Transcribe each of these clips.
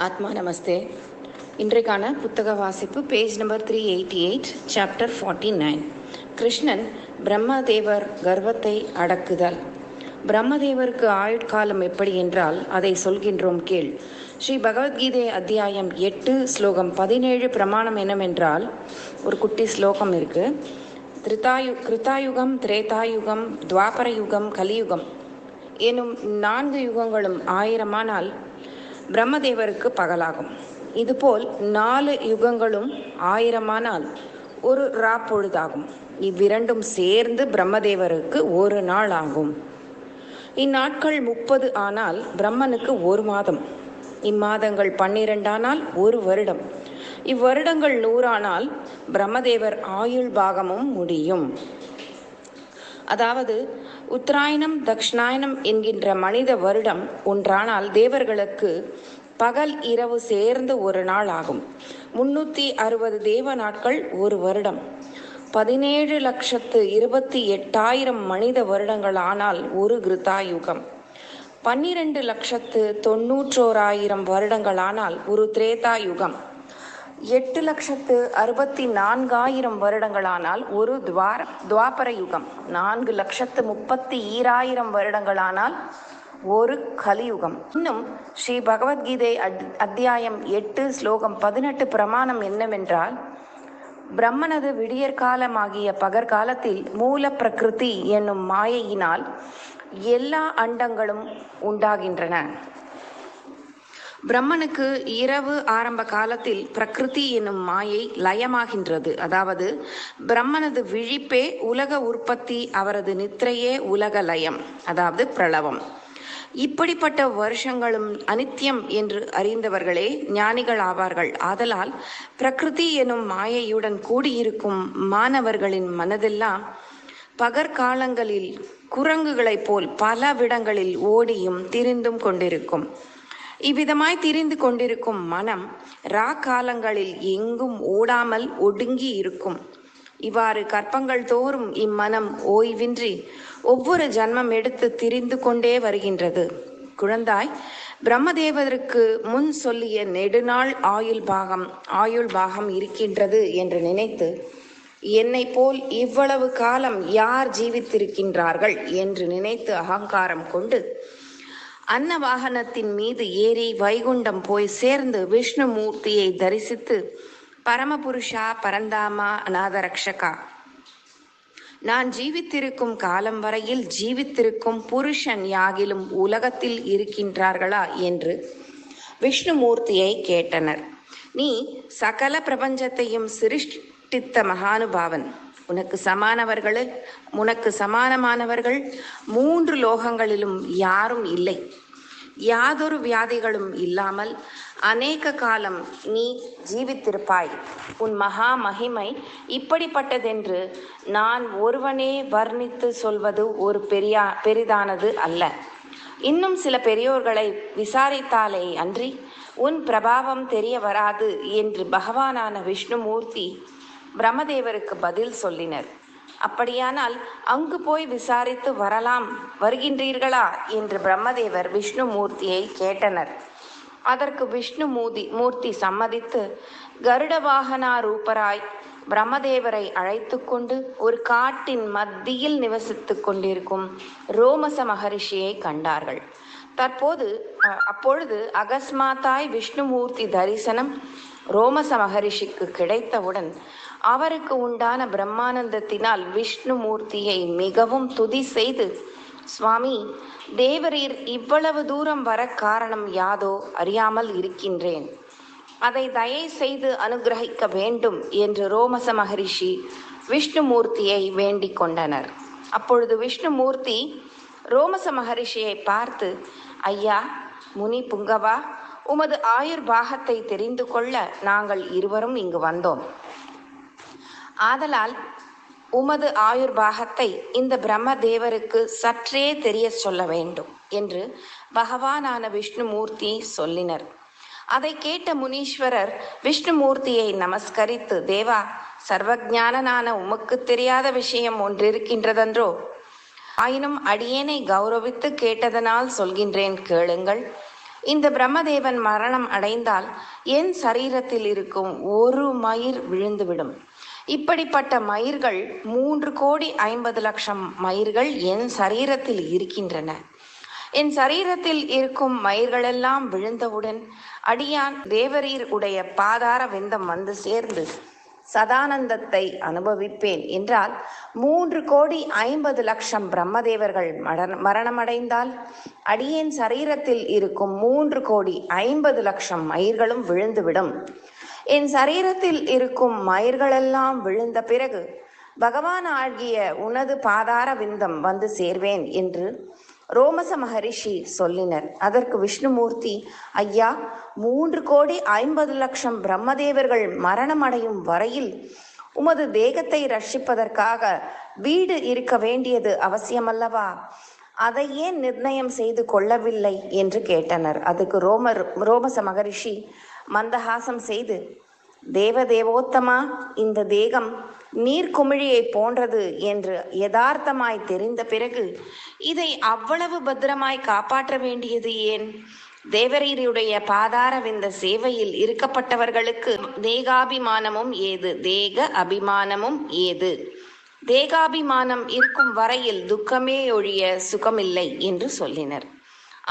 ஆத்மா நமஸ்தே. இன்றைக்கான புத்தக வாசிப்பு பேஜ் நம்பர் 388, சாப்டர் 49. கிருஷ்ணன் பிரம்மதேவர் கர்வத்தை அடக்குதல். பிரம்மதேவருக்கு ஆயுட்காலம் எப்படி என்றால் அதை சொல்கின்றோம் கேள். ஸ்ரீ பகவத்கீதை அத்தியாயம் 8 ஸ்லோகம் 17 பிரமாணம் என்னவென்றால், ஒரு குட்டி ஸ்லோகம் இருக்கு. கிருதாயுகம், திரேதாயுகம், துவாபர யுகம், கலியுகம் எனும் 4 யுகங்களும் 1000 பிரம்மதேவருக்கு பகலாகும். இதுபோல் 4 யுகங்களும் 1000 ஒரு ராப்பொழுதாகும். இவ்விரண்டும் சேர்ந்து பிரம்மதேவருக்கு ஒரு நாள் ஆகும். இந்நாட்கள் 30 ஆனால் பிரம்மனுக்கு ஒரு மாதம். இம்மாதங்கள் 12 ஆனால் ஒரு வருடம். இவ்வருடங்கள் 100 ஆனால் பிரம்மதேவர் ஆயுள் பாகமும் முடியும். அதாவது உத்தராயணம் தக்ஷணாயனம் என்கின்ற மனித வருடம் ஒன்றானால் தேவர்களுக்கு பகல் இரவு சேர்ந்து ஒரு நாள் ஆகும். 360 தேவ நாட்கள் ஒரு வருடம். 17,28,000 மனித வருடங்கள் ஆனால் ஒரு கிருதாயுகம். 12,91,000 வருடங்கள் ஆனால் ஒரு திரேதாயுகம். 8,64,000 வருடங்களானால் ஒரு துவாபர யுகம். 4,32,000 வருடங்களானால் ஒரு கலியுகம். இன்னும் ஸ்ரீ பகவத்கீதை அத்தியாயம் 8 ஸ்லோகம் 18 பிரமாணம் என்னவென்றால், பிரம்மனது விடியற்காலமாகிய பகற்காலத்தில் மூல பிரகிருதி என்னும் மாயையினால் எல்லா அண்டங்களும் உண்டாகின்றன. பிரம்மனுக்கு இரவு ஆரம்ப காலத்தில் பிரகிருதி என்னும் மாயை லயமாகின்றது. அதாவது பிரம்மனது விழிப்பே உலக உற்பத்தி, அவரது நித்திரையே உலக லயம், அதாவது பிரளவம். இப்படிப்பட்ட வருஷங்களும் அனித்தியம் என்று அறிந்தவர்களே ஞானிகள் ஆவார்கள். ஆதலால் பிரகிருதி எனும் மாயையுடன் கூடியிருக்கும் மாணவர்களின் மனதெல்லாம் பகற்காலங்களில் குரங்குகளைப் போல் பல விடங்களில் ஓடியும் திரிந்தும் கொண்டிருக்கும். இவ்விதமாய் திரிந்து கொண்டிருக்கும் மனம் காலங்களில் எங்கும் ஓடாமல் ஒடுங்கி இருக்கும். இவ்வாறு கற்பங்கள் தோறும் இம்மனம் ஓய்வின்றி ஒவ்வொரு ஜன்மம் எடுத்து திரிந்து கொண்டே வருகின்றது. குழந்தாய், பிரம்மதேவருக்கு முன் சொல்லிய நெடுநாள் ஆயுள் பாகம் இருக்கின்றது என்று நினைத்து, என்னை போல் இவ்வளவு காலம் யார் ஜீவித்திருக்கின்றார்கள் என்று நினைத்து அகங்காரம் கொண்டு அன்ன வாகனத்தின் மீது ஏறி வைகுண்டம் போய் சேர்ந்து விஷ்ணு மூர்த்தியை தரிசித்து, பரமபுருஷா, பரந்தாமா, அநாதரக்ஷகா, நான் ஜீவித்திருக்கும் காலம் வரையில் ஜீவித்திருக்கும் புருஷன் யாகிலும் உலகத்தில் இருக்கின்றார்களா என்று விஷ்ணுமூர்த்தியை கேட்டனர். நீ சகல பிரபஞ்சத்தையும் சிருஷ்டித்த மகானுபாவன். உனக்கு சமானமானவர்கள் 3 லோகங்களிலும் யாரும் இல்லை. யாதொரு வியாதிகளும் இல்லாமல் அநேக காலம் நீ ஜீவித்திருப்பாய். உன் மகா மகிமை இப்படிப்பட்டதென்று நான் ஒருவனே வர்ணித்து சொல்வது ஒரு பெரிதானது அல்ல. இன்னும் சில பெரியோர்களை விசாரித்தாலே அன்றி உன் பிரபாவம் தெரிய வராது என்று பகவானான விஷ்ணுமூர்த்தி பிரம்மதேவருக்கு பதில் சொல்லினர். அப்படியானால் அங்கு போய் விசாரித்து வருகின்றீர்களா என்று பிரம்மதேவர் விஷ்ணுமூர்த்தியை கேட்டனர். அதற்கு விஷ்ணுமூர்த்தி சம்மதித்து கருட வாகனா ரூபராய் பிரம்மதேவரை அழைத்து கொண்டு ஒரு காட்டின் மத்தியில் நிவசித்து கொண்டிருக்கும் ரோமச மகரிஷியை கண்டார்கள். அப்பொழுது அகஸ்மாத்தாய் விஷ்ணுமூர்த்தி தரிசனம் ரோமச மகரிஷிக்கு கிடைத்தவுடன் அவருக்கு உண்டான பிரம்மானந்தத்தினால் விஷ்ணுமூர்த்தியை மிகவும் துதி செய்து, சுவாமி, தேவரீர் இவ்வளவு தூரம் வர காரணம் யாதோ அறியாமல் இருக்கின்றேன். அதை தயை செய்து அனுகிரகிக்க வேண்டும் என்று ரோமச மகரிஷி விஷ்ணுமூர்த்தியை வேண்டிக் கொண்டனர். அப்பொழுது விஷ்ணுமூர்த்தி ரோமச மகரிஷியை பார்த்து, ஐயா, முனி புங்கவா, உமது ஆயுர்பாகத்தை தெரிந்து கொள்ள நாங்கள் இருவரும் இங்கு வந்தோம். ஆதலால் உமது ஆயுர்பாகத்தை இந்த பிரம்மதேவருக்கு சற்றே தெரிய சொல்ல வேண்டும் என்று பகவானான விஷ்ணுமூர்த்தி சொல்லினர். அதை கேட்ட முனீஸ்வரர் விஷ்ணுமூர்த்தியை நமஸ்கரித்து, தேவா, சர்வஜானனான உமக்கு தெரியாத விஷயம் ஒன்றிருக்கின்றதன்றோ? ஆயினும் அடியேனை கௌரவித்து கேட்டதனால் சொல்கின்றேன், கேளுங்கள். இந்த பிரம்மதேவன் மரணம் அடைந்தால் என் சரீரத்தில் இருக்கும் ஒரு மயிர் விழுந்துவிடும். இப்படிப்பட்ட மயிர்கள் 3,50,00,000 மயிர்கள் என் சரீரத்தில் இருக்கின்றன. என் சரீரத்தில் இருக்கும் மயிர்களெல்லாம் விழுந்தவுடன் அடியான் தேவரீர் உடைய பாதார விந்தம் வந்து சேர்ந்து சதானந்தத்தை அனுபவிப்பேன் என்றால் 3,50,00,000 பிரம்மதேவர்கள் மரணமடைந்தால் அடியேன் சரீரத்தில் இருக்கும் 3,50,00,000 மயிர்களும் விழுந்துவிடும். என் சரீரத்தில் இருக்கும் மயிர்களெல்லாம் விழுந்த பிறகு பகவான் ஆகிய உனது பாதார விந்தம் வந்து சேர்வேன் என்று ரோமச மகரிஷி சொல்லினர். அதற்கு விஷ்ணுமூர்த்தி, ஐயா, 3,50,00,000 பிரம்மதேவர்கள் மரணமடையும் வரையில் உமது தேகத்தை ரட்சிப்பதற்காக வீடு இருக்க வேண்டியது அவசியமல்லவா? அதை ஏன் நிர்ணயம் செய்து கொள்ளவில்லை என்று கேட்டனர். அதுக்கு ரோமச மகரிஷி மந்தஹாசம் செய்து, தேவதேவோத்தமா, இந்த தேகம் நீர்க்குமிழியை போன்றது என்று யதார்த்தமாய் தெரிந்த பிறகு இதை அவ்வளவு பத்திரமாய் காப்பாற்ற வேண்டியது ஏன்? தேவரீருடைய பாதாரவிந்த சேவையில் இருக்கப்பட்டவர்களுக்கு தேகாபிமானமும் ஏது, தேக அபிமானமும் ஏது? தேகாபிமானம் இருக்கும் வரையில் துக்கமே ஒழிய சுகமில்லை என்று சொல்லினர்.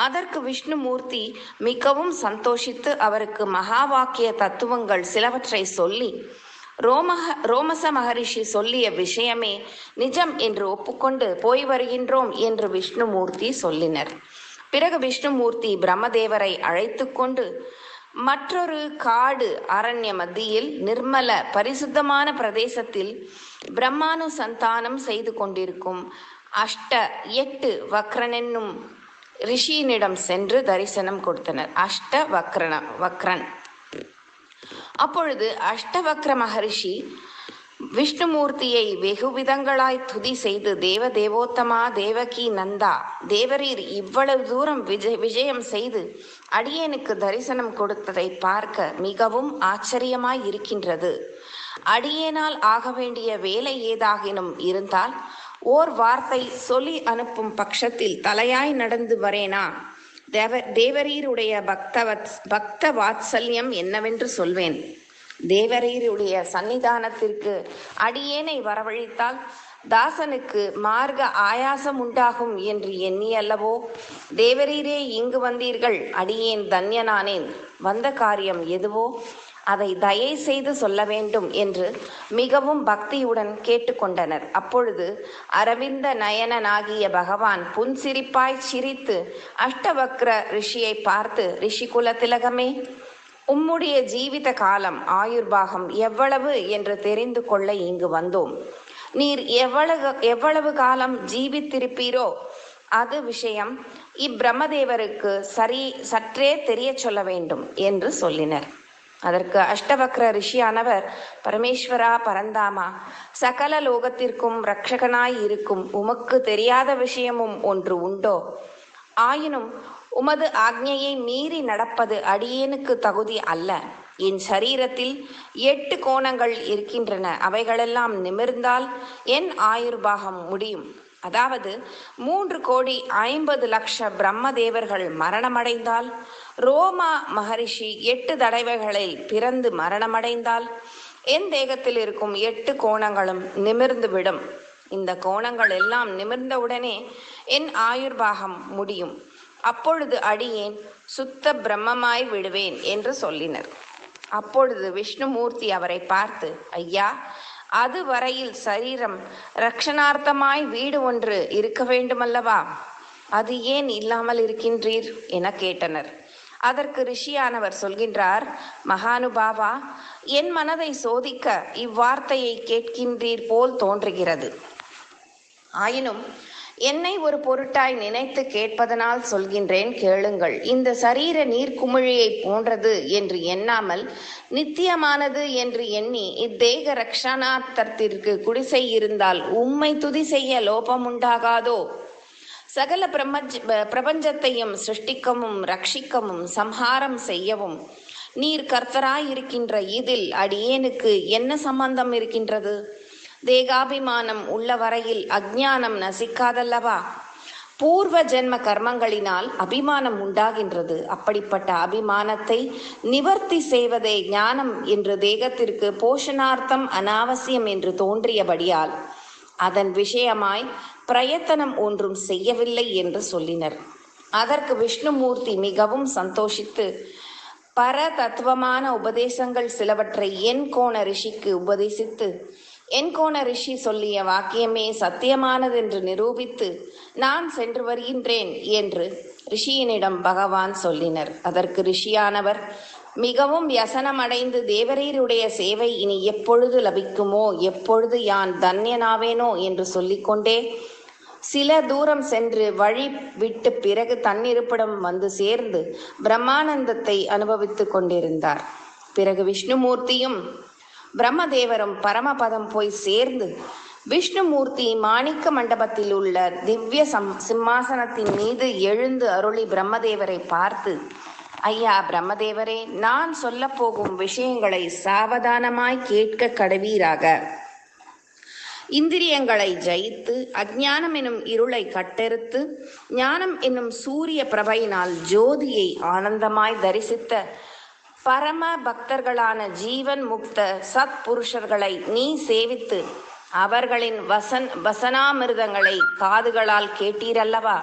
அதற்கு விஷ்ணுமூர்த்தி மிகவும் சந்தோஷித்து அவருக்கு மகா வாக்கிய தத்துவங்கள் சிலவற்றை சொல்லி ரோமச மகரிஷி சொல்லிய விஷயமே நிஜம் என்று ஒப்புக்கொண்டு போய் வருகின்றோம் என்று விஷ்ணுமூர்த்தி சொல்லினர். பிறகு விஷ்ணுமூர்த்தி பிரம்மதேவரை அழைத்து கொண்டு மற்றொரு காடு அரண்ய மத்தியில் நிர்மல பரிசுத்தமான பிரதேசத்தில் பிரம்மானு சந்தானம் செய்து கொண்டிருக்கும் 8 வக்ரன் ரிஷியினிடம் சென்று தரிசனம் கொடுத்தனர். வக்ரன். அப்பொழுது அஷ்டவக்ர மகரிஷி விஷ்ணுமூர்த்தியை வெகு விதங்களாய் துதி செய்து, தேவோத்தமா, தேவகி நந்தா, தேவரீர் இவ்வளவு தூரம் விஜயம் செய்து அடியேனுக்கு தரிசனம் கொடுத்ததை பார்க்க மிகவும் ஆச்சரியமாய் இருக்கின்றது. அடியேனால் ஆக வேண்டிய வேலை ஏதாகினும் இருந்தால் ஓர் வார்த்தை சொல்லி அனுப்பும் பட்சத்தில் தலையாய் நடந்து வரேனா? தேவரீருடைய பக்த வாத்சல்யம் என்னவென்று சொல்வேன். தேவரீருடைய சன்னிதானத்திற்கு அடியேனை வரவழைத்தால் தாசனுக்கு மார்க்க ஆயாசம் உண்டாகும் என்று எண்ணி அல்லவோ தேவரீரே இங்கு வந்தீர்கள். அடியேன் தன்யனானேன். வந்த காரியம் எதுவோ அதை தயை செய்து சொல்ல வேண்டும் என்று மிகவும் பக்தியுடன் கேட்டுக்கொண்டனர். அப்பொழுது அரவிந்த நயனனாகிய பகவான் புன்சிரிப்பாய் சிரித்து அஷ்டவக்ர ரிஷியை பார்த்து, ரிஷிகுல திலகமே, உம்முடைய ஜீவித காலம் ஆயுர்பாகம் எவ்வளவு என்று தெரிந்து கொள்ள இங்கு வந்தோம். நீர் எவ்வளவு காலம் ஜீவித்திருப்பீரோ அது விஷயம் இப்பிரம்மதேவருக்கு சற்றே தெரிய சொல்ல வேண்டும் என்று சொல்லினர். அதற்கு அஷ்டவக்ர ரிஷியானவர், பரமேஸ்வரா, பரந்தாமா, சகல லோகத்திற்கும் இரட்சகனாய் இருக்கும் உமக்கு தெரியாத விஷயமும் ஒன்று உண்டோ? ஆயினும் உமது ஆக்ஞையை மீறி நடப்பது அடியேனுக்கு தகுதி அல்ல. என் சரீரத்தில் 8 கோணங்கள் இருக்கின்றன. அவைகளெல்லாம் நிமிர்ந்தால் என் ஆயுர்பாகம் முடியும். அதாவது 3,50,00,000 பிரம்மதேவர்கள் மரணமடைந்தால், ரோமா மகரிஷி 8 தடவைகளில் பிறந்து மரணமடைந்தால் என் தேகத்தில் இருக்கும் 8 கோணங்களும் நிமிர்ந்து விடும். இந்த கோணங்கள் எல்லாம் நிமிர்ந்தவுடனே என் ஆயுர்பாகம் முடியும். அப்பொழுது அடியேன் சுத்த பிரம்மமாய் விடுவேன் என்று சொல்லினர். அப்பொழுது விஷ்ணுமூர்த்தி அவரை பார்த்து, ஐயா, அது வரையில் சரீரம் ரக்ஷணார்த்தமாய் வீடு ஒன்று இருக்க வேண்டுமல்லவா? அது ஏன் இல்லாமல் இருக்கின்றீர் என கேட்டனர். அதற்கு ரிஷியானவர் சொல்கின்றார், மகானுபாவா, என் மனதை சோதிக்க இவ்வார்த்தையை கேட்கின்றீர் போல் தோன்றுகிறது. ஆயினும் என்னை ஒரு பொருட்டாய் நினைத்து கேட்பதனால் சொல்கின்றேன், கேளுங்கள். இந்த சரீர நீர்க்குமிழியை போன்றது என்று எண்ணாமல் நித்தியமானது என்று எண்ணி இத்தேக ரக்ஷணார்த்தத்திற்கு குடிசை இருந்தால் உம்மை துதி செய்ய லோபம் உண்டாகாதோ? சகல பிரபஞ்சத்தையும் சிருஷ்டிக்கவும் ரட்சிக்கவும் சம்ஹாரம் செய்யவும் நீர் கர்த்தராயிருக்கின்ற இதில் அடியேனுக்கு என்ன சம்பந்தம் இருக்கின்றது? தேகாபிமானம் உள்ள வரையில் அஞ்ஞானம் நசிக்காதல்லவா? பூர்வ ஜென்ம கர்மங்களினால் அபிமானம் உண்டாகின்றது. அப்படிப்பட்ட அபிமானத்தை நிவர்த்தி செய்வதே ஞானம் என்று தேகத்திற்கு போஷணார்த்தம் அனாவசியம் என்று தோன்றியபடியால் அதன் விஷயமாய் பிரயத்தனம் ஒன்றும் செய்யவில்லை என்று சொல்லினர். அதற்கு விஷ்ணுமூர்த்தி மிகவும் சந்தோஷித்து பர தத்துவமான உபதேசங்கள் சிலவற்றை என்கோண ரிஷிக்கு உபதேசித்து என்கோண ரிஷி சொல்லிய வாக்கியமே சத்தியமானதென்று நிரூபித்து நான் சென்று வருகின்றேன் என்று ரிஷியினிடம் பகவான் சொல்லினர். அதற்கு ரிஷியானவர் மிகவும் வியசனமடைந்து தேவரீருடைய சேவை இனி எப்பொழுது லபிக்குமோ, எப்பொழுது யான் தன்யனாவேனோ என்று சொல்லிக்கொண்டே சில தூரம் சென்று வழி விட்டு பிறகு தன்னிருப்பிடம் வந்து சேர்ந்து பிரம்மானந்தத்தை அனுபவித்து கொண்டிருந்தார். பிறகு விஷ்ணுமூர்த்தியும் பிரம்மதேவரும் பரமபதம் போய் சேர்ந்து விஷ்ணுமூர்த்தி மாணிக்க மண்டபத்தில் உள்ள திவ்ய சிம்மாசனத்தின் மீது எழுந்து அருளி பிரம்மதேவரை பார்த்து, ஐயா பிரம்மதேவரே, நான் சொல்ல போகும் விஷயங்களை சாவதானமாய் கேட்க கடவீராக. இந்திரியங்களை ஜெயித்து அஞ்ஞானம் என்னும் இருளை கட்டெடுத்து ஞானம் என்னும் சூரிய பிரபையினால் ஜோதியை ஆனந்தமாய் தரிசித்த பரம பக்தர்களான ஜீவன் முக்த சத் புருஷர்களை நீ சேவித்து அவர்களின் வசனாமிருதங்களை காதுகளால் கேட்டீரல்லவா.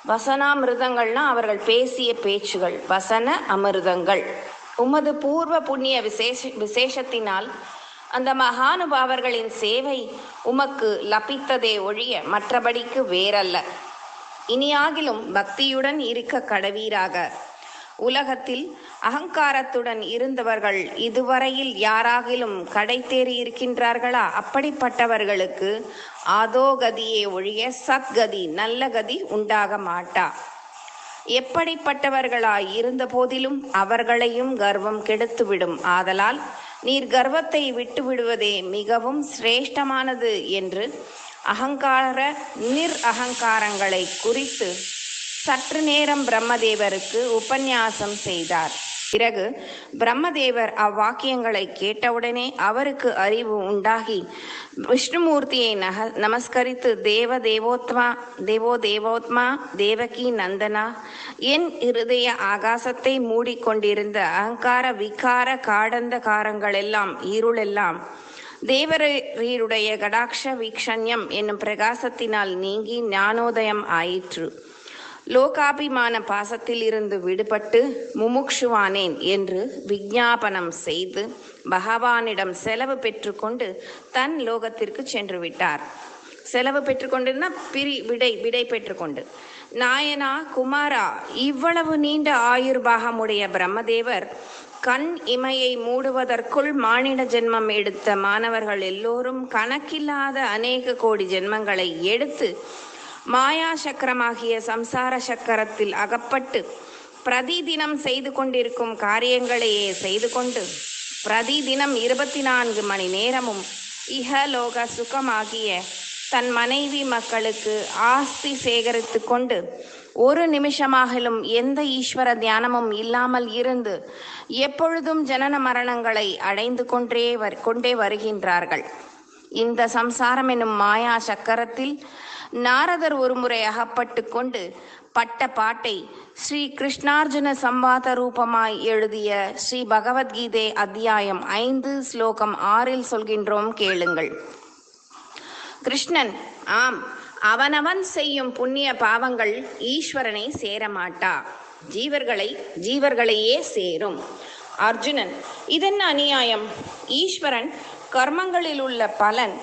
வசனாமிருதங்கள்னா அவர்கள் பேசிய பேச்சுகள், வசன அமிர்தங்கள். உமது பூர்வ புண்ணிய விசேஷத்தினால் அந்த மகானுபாவர்களின் சேவை உமக்கு லபித்ததே ஒழிய மற்றபடிக்கு வேறல்ல. இனியாகிலும் பக்தியுடன் இருக்க கடவீராக. உலகத்தில் அகங்காரத்துடன் இருந்தவர்கள் இதுவரையில் யாராகிலும் கடை தேறி இருக்கின்றார்களா? அப்படிப்பட்டவர்களுக்கு ஆதோகதியே ஒழிய சத்கதி, நல்ல கதி உண்டாக மாட்டா. எப்படிப்பட்டவர்களாய் இருந்த போதிலும் அவர்களையும் கர்வம் கெடுத்துவிடும். ஆதலால் நீர் கர்வத்தை விட்டு விடுவதே மிகவும் சிரேஷ்டமானது என்று அகங்கார அகங்காரங்களை குறித்து சற்று நேரம் பிரம்மதேவருக்கு உபன்யாசம் செய்தார். பிறகு பிரம்மதேவர் அவ்வாக்கியங்களை கேட்டவுடனே அவருக்கு அறிவு உண்டாகி விஷ்ணுமூர்த்தியை நமஸ்கரித்து தேவோத்மா தேவகி நந்தனா, என் இருதய ஆகாசத்தை மூடிக்கொண்டிருந்த அகங்கார விகார காடந்தகாரங்களெல்லாம் இருளெல்லாம் தேவரீருடைய கடாட்ச வீக்ஷண்யம் என்னும் பிரகாசத்தினால் நீங்கி ஞானோதயம் ஆயிற்று. லோகாபிமான பாசத்தில் இருந்து விடுபட்டு முமுக்ஷுவானேன் என்று விஞ்ஞாபனம் செய்து பகவானிடம் செலவு பெற்றுக்கொண்டு தன் லோகத்திற்கு சென்று விட்டார். செலவு பெற்றுக்கொண்டிருந்தா விடை பெற்றுக்கொண்டு, நாயனா குமாரா, இவ்வளவு நீண்ட ஆயுர்பாகமுடைய பிரம்மதேவர் கண் இமையை மூடுவதற்குள் மானிட ஜென்மம் எடுத்த மாணவர்கள் எல்லோரும் கணக்கில்லாத அநேக கோடி ஜென்மங்களை எடுத்து மாயா சக்கரமாகிய சம்சார சக்கரத்தில் அகப்பட்டு பிரதிதினம் செய்து கொண்டிருக்கும் காரியங்களையே செய்து கொண்டு பிரதிதினம் 24 மணி நேரமும் இஹலோக சுகமாகிய தன் மனைவி மக்களுக்கு ஆஸ்தி சேகரித்து கொண்டு ஒரு நிமிஷமாகிலும் எந்த ஈஸ்வர தியானமும் இல்லாமல் இருந்து எப்பொழுதும் ஜனன மரணங்களை அடைந்து கொண்டே வருகின்றார்கள். இந்த சம்சாரம் என்னும் மாயா சக்கரத்தில் நாரதர் ஒருமுறை அகப்பட்டு கொண்டு பட்ட பாட்டை ஸ்ரீ கிருஷ்ணார்ஜுன சம்வாத ரூபமாய் எழுதிய ஸ்ரீ பகவத்கீதை அத்தியாயம் 5 ஸ்லோகம் 6 சொல்கின்றோம், கேளுங்கள். கிருஷ்ணன், ஆம், அவனவன் செய்யும் புண்ணிய பாவங்கள் ஈஸ்வரனை சேரமாட்டா, ஜீவர்களையே சேரும். அர்ஜுனன், இதென்ன அநியாயம்? ஈஸ்வரன் கர்மங்களில் உள்ள பலன்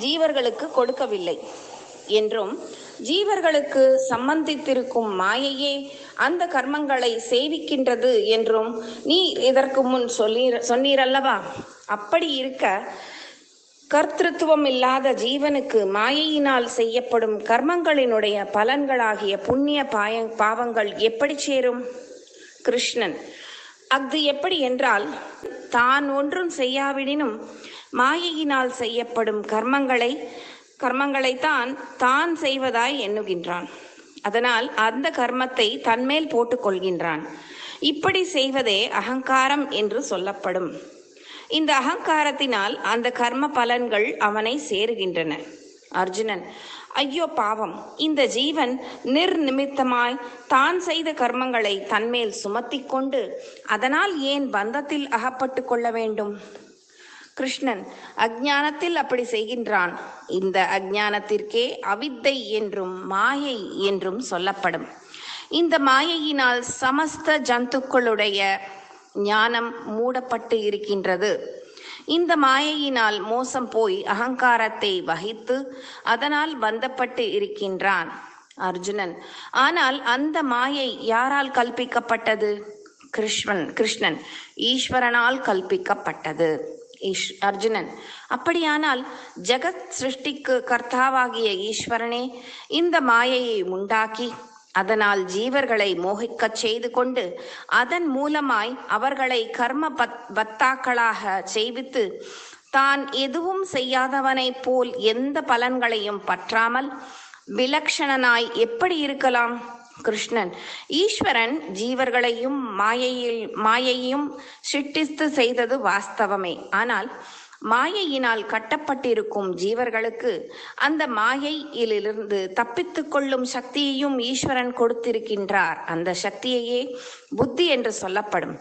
ஜீவர்களுக்கு கொடுக்கவில்லை என்றும் ஜீவர்களுக்கு சம்பந்தித்திருக்கும் மாயையே அந்த கர்மங்களை செய்விக்கின்றது என்றும் நீ இதற்கு முன் சொன்னீரல்லவா? அப்படி இருக்க கர்த்திருவம் இல்லாத ஜீவனுக்கு மாயையினால் செய்யப்படும் கர்மங்களினுடைய பலன்களாகிய புண்ணிய பாவங்கள் எப்படி சேரும்? கிருஷ்ணன், அது எப்படி என்றால், தான் ஒன்றும் செய்யாவிடினும் மாயையினால் செய்யப்படும் கர்மங்களைத்தான் தான் செய்வதாய் எண்ணுகின்றான். அதனால் அந்த கர்மத்தை தன்மேல் போட்டுக் கொள்கின்றான். இப்படி செய்வதே அகங்காரம் என்று சொல்லப்படும். இந்த அகங்காரத்தினால் அந்த கர்ம பலன்கள் அவனை சேருகின்றன. அர்ஜுனன், ஐயோ பாவம், இந்த ஜீவன் நிர்நிமித்தமாய் தான் செய்த கர்மங்களை தன்மேல் சுமத்தி கொண்டு அதனால் ஏன் பந்தத்தில் அகப்பட்டு கொள்ள வேண்டும்? கிருஷ்ணன், அஞ்ஞானத்தில் அப்படி செய்கின்றான். இந்த அஞ்ஞானத்திற்கே அவித்தை என்றும் மாயை என்றும் சொல்லப்படும். இந்த மாயையினால் சமஸ்த ஜந்துக்களுடைய ஞானம் மூடப்பட்டு இருக்கின்றது. இந்த மாயையினால் மோசம் போய் அகங்காரத்தை வகித்து அதனால் பந்தப்பட்டு இருக்கின்றான். அர்ஜுனன், ஆனால் அந்த மாயை யாரால் கல்பிக்கப்பட்டது? கிருஷ்ணன், ஈஸ்வரனால் கல்பிக்கப்பட்டது. அர்ஜுனன், அப்படியானால் ஜெகத் சிருஷ்டிக்கு கர்த்தாவாகிய ஈஸ்வரனே இந்த மாயையை உண்டாக்கி அதனால் ஜீவர்களை மோகிக்கச் செய்து கொண்டு அதன் மூலமாய் அவர்களை கர்ம பத்தாக்களாக செய்வித்து தான் எதுவும் செய்யாதவனைப் போல் எந்த பலன்களையும் பற்றாமல் விலக்ஷணனாய் எப்படி இருக்கலாம்? கிருஷ்ணன், ஈஸ்வரன் ஜீவர்களையும் மாயையும் சிருஷ்டித்து செய்தது வாஸ்தவமே. ஆனால் மாயையினால் கட்டப்பட்டிருக்கும் ஜீவர்களுக்கு அந்த மாயையிலிருந்து தப்பித்து கொள்ளும் சக்தியையும் ஈஸ்வரன் கொடுத்திருக்கின்றார். அந்த சக்தியையே புத்தி என்று சொல்லப்படும்.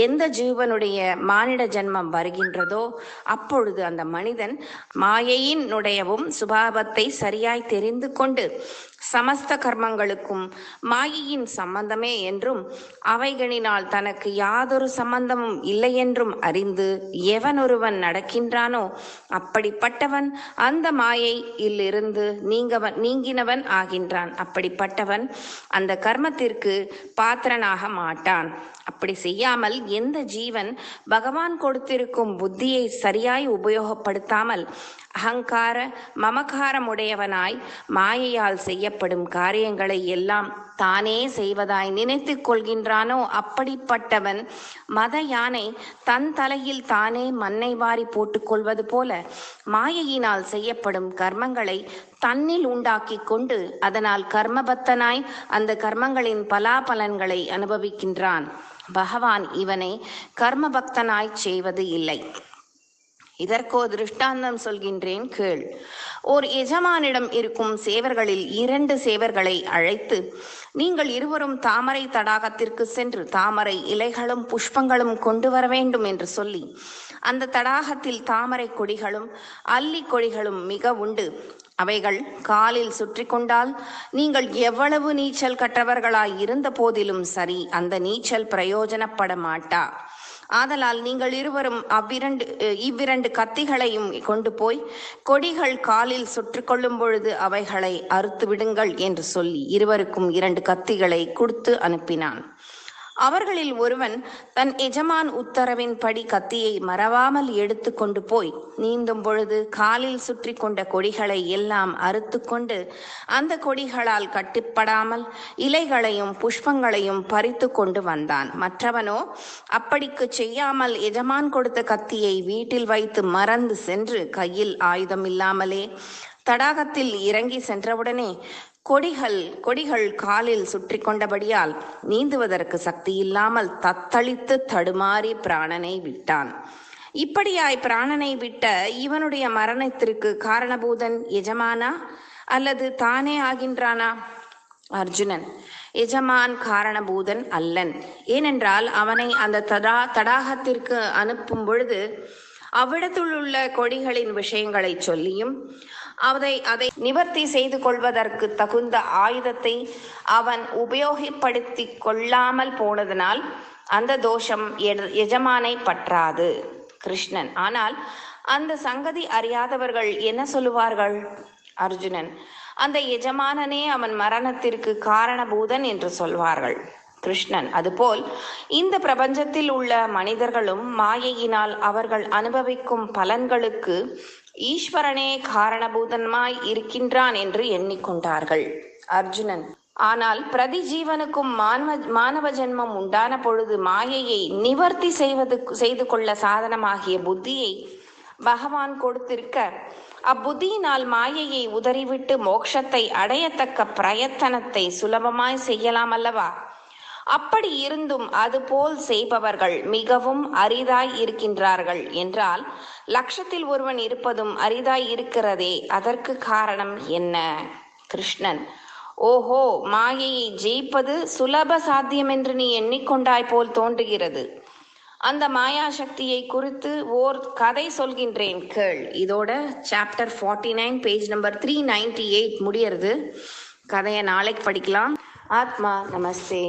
எந்த ஜீவனுடைய மானிட ஜென்மம் வருகின்றதோ அப்பொழுது அந்த மனிதன் மாயையினுடையவும் சுபாவத்தை சரியாய் தெரிந்து கொண்டு சமஸ்த கர்மங்களுக்கும் மாயையின் சம்பந்தமே என்றும் அவைகளினால் தனக்கு யாதொரு சம்பந்தமும் இல்லை என்றும் அறிந்து எவனொருவன் நடக்கின்றானோ அப்படிப்பட்டவன் அந்த மாயையிலிருந்து நீங்கினவன் ஆகின்றான். அப்படிப்பட்டவன் அந்த கர்மத்திற்கு பாத்திரனாக மாட்டான். அப்படி செய்யாமல் எந்த ஜீவன் பகவான் கொடுத்திருக்கும் புத்தியை சரியாய் உபயோகப்படுத்தாமல் அகங்கார மமகாரமுடையவனாய் மாயையால் செய்யப்படும் காரியங்களை எல்லாம் தானே செய்வதாய் நினைத்து கொள்கின்றானோ அப்படிப்பட்டவன் மத யானை தன் தலையில் தானே மண்ணை வாரி போட்டுக்கொள்வது போல மாயையினால் செய்யப்படும் கர்மங்களை தன்னில் உண்டாக்கி கொண்டு அதனால் கர்மபத்தனாய் அந்த கர்மங்களின் பலாபலன்களை அனுபவிக்கின்றான். பகவான் இவனை கர்மபக்தனாய் செய்வது இல்லை. இதற்கோ திருஷ்டாந்தம் சொல்கின்றேன் கேள். ஓர் எஜமானிடம் இருக்கும் சேவர்களில் 2 சேவர்களை அழைத்து, நீங்கள் இருவரும் தாமரை தடாகத்திற்கு சென்று தாமரை இலைகளும் புஷ்பங்களும் கொண்டு வர வேண்டும் என்று சொல்லி அந்த தடாகத்தில் தாமரை கொடிகளும் அல்லி கொடிகளும் மிக உண்டு. அவைகள் காலில் சுற்றி கொண்டால் நீங்கள் எவ்வளவு நீச்சல் கற்றவர்களாய் இருந்த போதிலும் சரி அந்த நீச்சல் பிரயோஜனப்பட மாட்டா. ஆதலால் நீங்கள் இருவரும் இவ்விரண்டு கத்திகளையும் கொண்டு போய் கொடிகள் காலில் சுற்றி கொள்ளும் பொழுது அவைகளை அறுத்து விடுங்கள் என்று சொல்லி இருவருக்கும் 2 கத்திகளை கொடுத்து அனுப்பினான். அவர்களில் ஒருவன் தன் எஜமான் உத்தரவின்படி கத்தியை மறவாமல் எடுத்து கொண்டு போய் நீந்தும் பொழுது காலில் சுற்றி கொண்ட கொடிகளை எல்லாம் அறுத்து கொண்டு அந்த கொடிகளால் கட்டிப்படாமல் இலைகளையும் புஷ்பங்களையும் பறித்து கொண்டு வந்தான். மற்றவனோ அப்படிக்கு செய்யாமல் எஜமான் கொடுத்த கத்தியை வீட்டில் வைத்து மறந்து சென்று கையில் ஆயுதம் இல்லாமலே தடாகத்தில் இறங்கி சென்றவுடனே கொடிகள் காலில் சுற்றி கொண்டபடியால் நீந்துவதற்கு சக்தி இல்லாமல் தத்தளித்து தடுமாறி பிராணனை விட்டான். இப்படியாய் பிராணனை விட்ட இவனுடைய மரணத்திற்கு காரணபூதன் எஜமானா அல்லது தானே ஆகின்றானா? அர்ஜுனன், எஜமான் காரணபூதன் அல்லன். ஏனென்றால் அவனை அந்த தடாகத்திற்கு அனுப்பும் பொழுது அவ்விடத்தில் உள்ள கொடிகளின் விஷயங்களை சொல்லியும் அதை நிவர்த்தி செய்து கொள்வதற்கு தகுந்த ஆயுதத்தை அவன் உபயோகப்படுத்தி கொள்ளாமல் போனதனால் அந்த தோஷம் எஜமானை பற்றாது. கிருஷ்ணன், ஆனால் அந்த சங்கதி அறியாதவர்கள் என்ன சொல்லுவார்கள்? அர்ஜுனன், அந்த எஜமானனே அவன் மரணத்திற்கு காரணபூதன் என்று சொல்வார்கள். கிருஷ்ணன், அதுபோல் இந்த பிரபஞ்சத்தில் உள்ள மனிதர்களும் மாயையினால் அவர்கள் அனுபவிக்கும் பலன்களுக்கு ஈஸ்வரனே காரணபூதமாய் இருக்கின்றான் என்று எண்ணிக்கொண்டார்கள். அர்ஜுனன், ஆனால் பிரதி ஜீவனுக்கும் மானவ ஜென்மம் உண்டான பொழுது மாயையை நிவர்த்தி செய்து கொள்ள சாதனமாகிய புத்தியை பகவான் கொடுத்திருக்க அப்புத்தியினால் மாயையை உதறிவிட்டு மோட்சத்தை அடையத்தக்க பிரயத்தனத்தை சுலபமாய் செய்யலாம் அல்லவா? அப்படி இருந்தும் அதுபோல் செய்பவர்கள் மிகவும் அரிதாய் இருக்கின்றார்கள் என்றால் 1,00,000 ஒருவன் இருப்பதும் அரிதாய் இருக்கிறதே, அதற்கு காரணம் என்ன? கிருஷ்ணன்: ஓஹோ, மாயையை ஜெயிப்பது சுலப சாத்தியம் என்று நீ எண்ணிக்கொண்டாய் போல் தோன்றுகிறது. அந்த மாயா சக்தியை குறித்து ஓர் கதை சொல்கின்றேன் கேள். இதோட சாப்டர் 49 பேஜ் நம்பர் 398 முடியறது. கதையை நாளைக்கு படிக்கலாம். ஆத்மா நமஸ்தே.